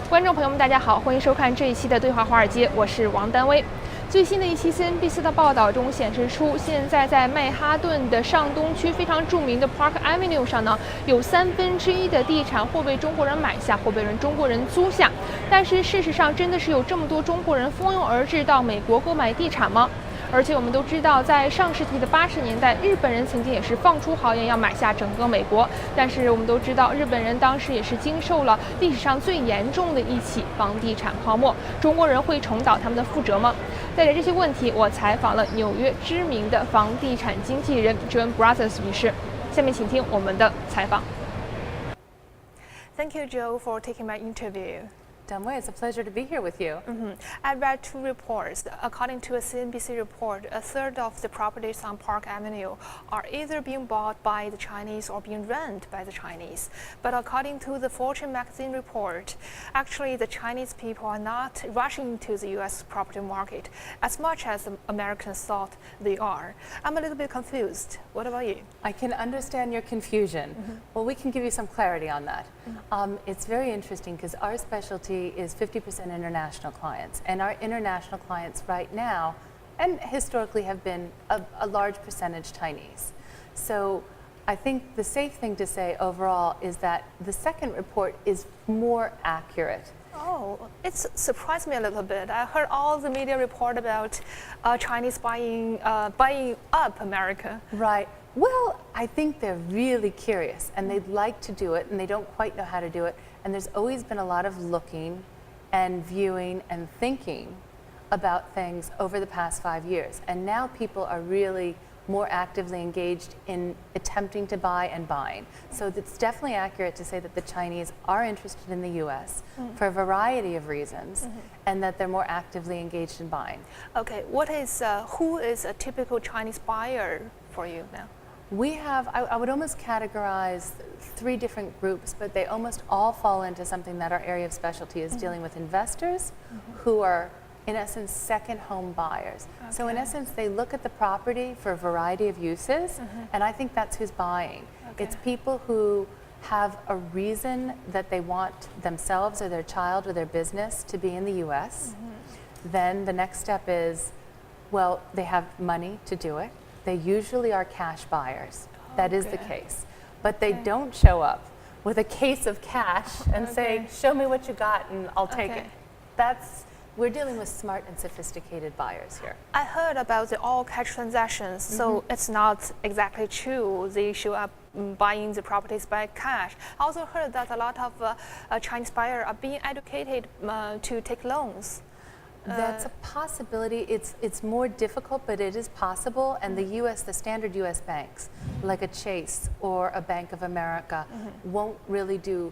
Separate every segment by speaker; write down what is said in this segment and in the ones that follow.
Speaker 1: 观众朋友们，大家好，欢迎收看这一期的对话华尔街，我是王丹薇。最新的一期 CNBC 的报道中显示出，现在在曼哈顿的上东区非常著名的 Park Avenue 上呢，有1/3的地产或被中国人买下，或被中国人租下。但是事实上，真的是有这么多中国人蜂拥而至到美国购买地产吗？而且我们都知道，在上世纪的80年代，日本人曾经也是放出豪言要买下整个美国。但是我们都知道，日本人当时也是经受了历史上最严重的一起房地产泡沫。中国人会重蹈他们的覆辙吗？带着这些问题，我采访了纽约知名的房地产经纪人 John Brothers 女士。下面请听我们的采访。Thank you, Joe, for taking my interview.
Speaker 2: It's a pleasure to be here with you.
Speaker 1: I read two reports. According to a CNBC report, a third of the properties on Park Avenue are either being bought by the Chinese or being rented by the Chinese. But according to the Fortune magazine report, actually the Chinese people are not rushing into the U.S. property market as much as Americans thought they are. I'm a little bit confused. What about you?
Speaker 2: I can understand your confusion. Well, we can give you some clarity on that. It's very interesting because our specialty is 50% international clients, and our international clients right now and historically have been a large percentage Chinese. So I think the safe thing to say overall is that the second report is more accurate.
Speaker 1: Oh, it surprised me a little bit. I heard all the media report about Chinese buying up America.
Speaker 2: Right. Well, I think they're really curious and they'd like to do it and they don't quite know how to do it. And there's always been a lot of looking and viewing and thinking about things over the past 5 years. And now people are really more actively engaged in attempting to buy and buying. So it's definitely accurate to say that the Chinese are interested in the U.S. For a variety of reasons, and that they're more actively engaged in buying.
Speaker 1: Okay, who is a typical Chinese buyer for you now?
Speaker 2: We have, I would almost categorize 3 different groups, but they almost all fall into something that our area of specialty is dealing with investors who are, in essence, second home buyers. Okay. So in essence, they look at the property for a variety of uses, and I think that's who's buying. Okay. It's people who have a reason that they want themselves or their child or their business to be in the U.S. Then the next step is, well, they have money to do it. They usually are cash buyers. That is the case. But they don't show up with a case of cash and say, show me what you got and I'll take it. We're dealing with smart and sophisticated buyers here.
Speaker 1: I heard about the all cash transactions, so it's not exactly true. They show up buying the properties by cash. I also heard that a lot of Chinese buyers are being educated to take loans.
Speaker 2: That's a possibility. It's more difficult, but it is possible. And the standard U.S. banks, like a Chase or a Bank of America, won't really do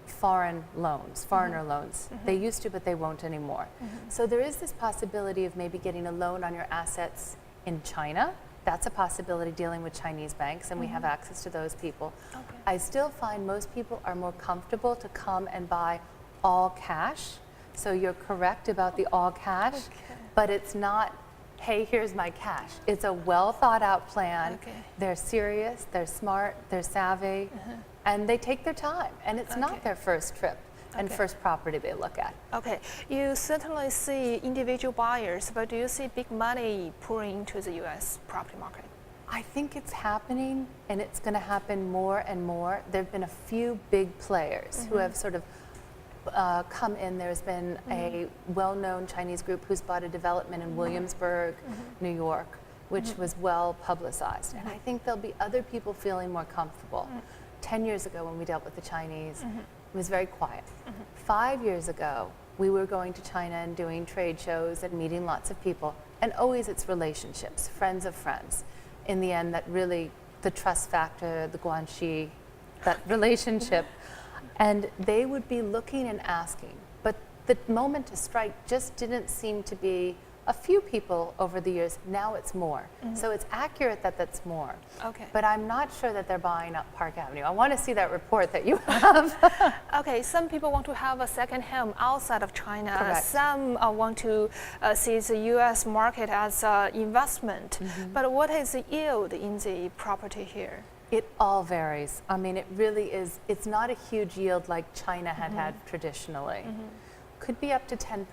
Speaker 2: foreigner loans. They used to, but they won't anymore. So there is this possibility of maybe getting a loan on your assets in China. That's a possibility dealing with Chinese banks, and we have access to those people. Okay. I still find most people are more comfortable to come and buy all cash. So you're correct about the all cash, but it's not, hey, here's my cash. It's a well thought out plan. They're serious, they're smart, they're savvy, and they take their time. And it's not their first trip and first property they look at.
Speaker 1: Okay, you certainly see individual buyers, but do you see big money pouring into the U.S. property market?
Speaker 2: I think it's happening, and it's going to happen more and more. There have been a few big players who have sort of come in. There's been a well-known Chinese group who's bought a development in Williamsburg, New York, which was well publicized. And I think there'll be other people feeling more comfortable. 10 years ago when we dealt with the Chinese, it was very quiet. 5 years ago, we were going to China and doing trade shows and meeting lots of people. And always it's relationships, friends of friends. In the end, that really, the trust factor, the guanxi, that relationship. And they would be looking and asking. But the moment to strike just didn't seem to be a few people over the years. Now it's more. So it's accurate that that's more.
Speaker 1: Okay.
Speaker 2: But I'm not sure that they're buying up Park Avenue. I want to see that report that you have.
Speaker 1: Okay, some people want to have a second home outside of China.
Speaker 2: Correct.
Speaker 1: Some want to see the U.S. market as investment. But what is the yield in the property here?
Speaker 2: It all varies. I mean, it really is, it's not a huge yield like China had had traditionally. Could be up to 10%.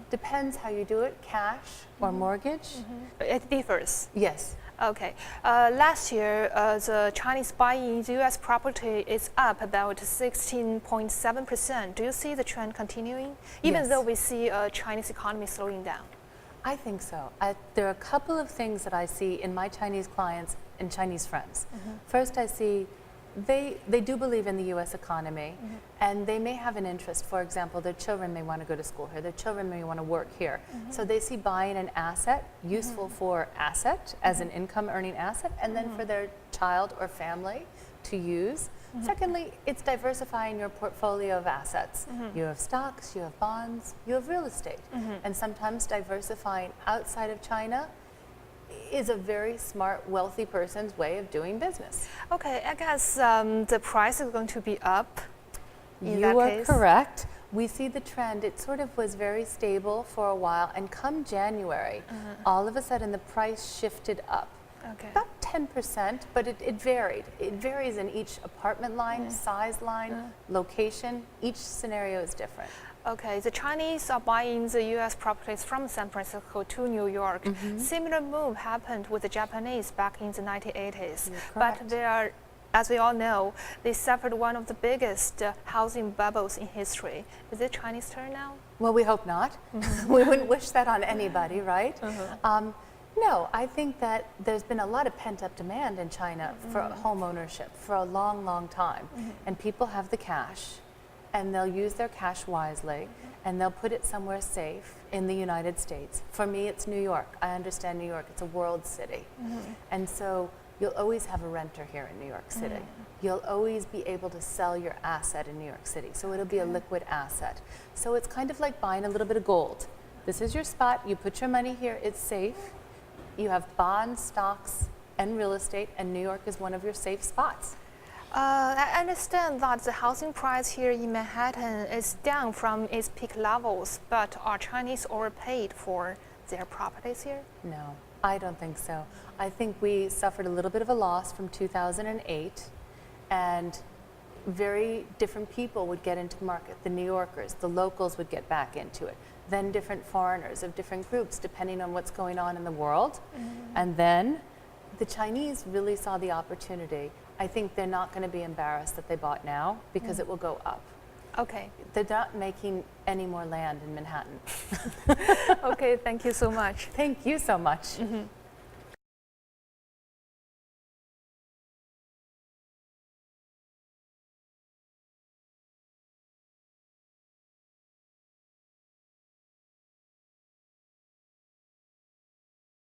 Speaker 2: Depends how you do it, cash or mortgage.
Speaker 1: It differs.
Speaker 2: Yes.
Speaker 1: Okay. Last year, the Chinese buying in the U.S. property is up about 16.7%. Do you see the trend continuing, even
Speaker 2: Yes.
Speaker 1: though we see a Chinese economy slowing down?
Speaker 2: I think so. There are a couple of things that I see in my Chinese clients and Chinese friends. First, I see they do believe in the U.S. economy, and they may have an interest. For example, their children may want to go to school here. Their children may want to work here. So they see buying an asset useful for asset as an income-earning asset, and then for their child or family to use. Secondly, it's diversifying your portfolio of assets. You have stocks, you have bonds, you have real estate, and sometimes diversifying outside of China is a very smart, wealthy person's way of doing business.
Speaker 1: Okay, I guess the price is going to be up in that
Speaker 2: You are
Speaker 1: case.
Speaker 2: correct. We see the trend. It sort of was very stable for a while, and come January, all of a sudden the price shifted up.
Speaker 1: Okay.
Speaker 2: About 10%, but it varied. It varies in each apartment line, size line, location. Each scenario is different.
Speaker 1: Okay, the Chinese are buying the U.S. properties from San Francisco to New York. Similar move happened with the Japanese back in the 1980s. But
Speaker 2: correct.
Speaker 1: they are, as we all know, they suffered one of the biggest housing bubbles in history. Is it Chinese turn now?
Speaker 2: Well, we hope not. We wouldn't wish that on anybody, right? No, I think that there's been a lot of pent-up demand in China for home ownership for a long, long time. And people have the cash, and they'll use their cash wisely, and they'll put it somewhere safe in the United States. For me, it's New York. I understand New York. It's a world city. And so you'll always have a renter here in New York City. You'll always be able to sell your asset in New York City. So it'll be a liquid asset. So it's kind of like buying a little bit of gold. This is your spot. You put your money here. It's safe. You have bonds, stocks, and real estate, and New York is one of your safe spots.
Speaker 1: I understand that the housing price here in Manhattan is down from its peak levels, but are Chinese overpaid for their properties here?
Speaker 2: No, I don't think so. I think we suffered a little bit of a loss from 2008, and very different people would get into the market. The New Yorkers, the locals would get back into it. Then different foreigners of different groups, depending on what's going on in the world. And then the Chinese really saw the opportunity. I think they're not going to be embarrassed that they bought now, because it will go up.
Speaker 1: Okay.
Speaker 2: They're not making any more land in Manhattan.
Speaker 1: Okay, thank you so much.
Speaker 2: Thank you so much.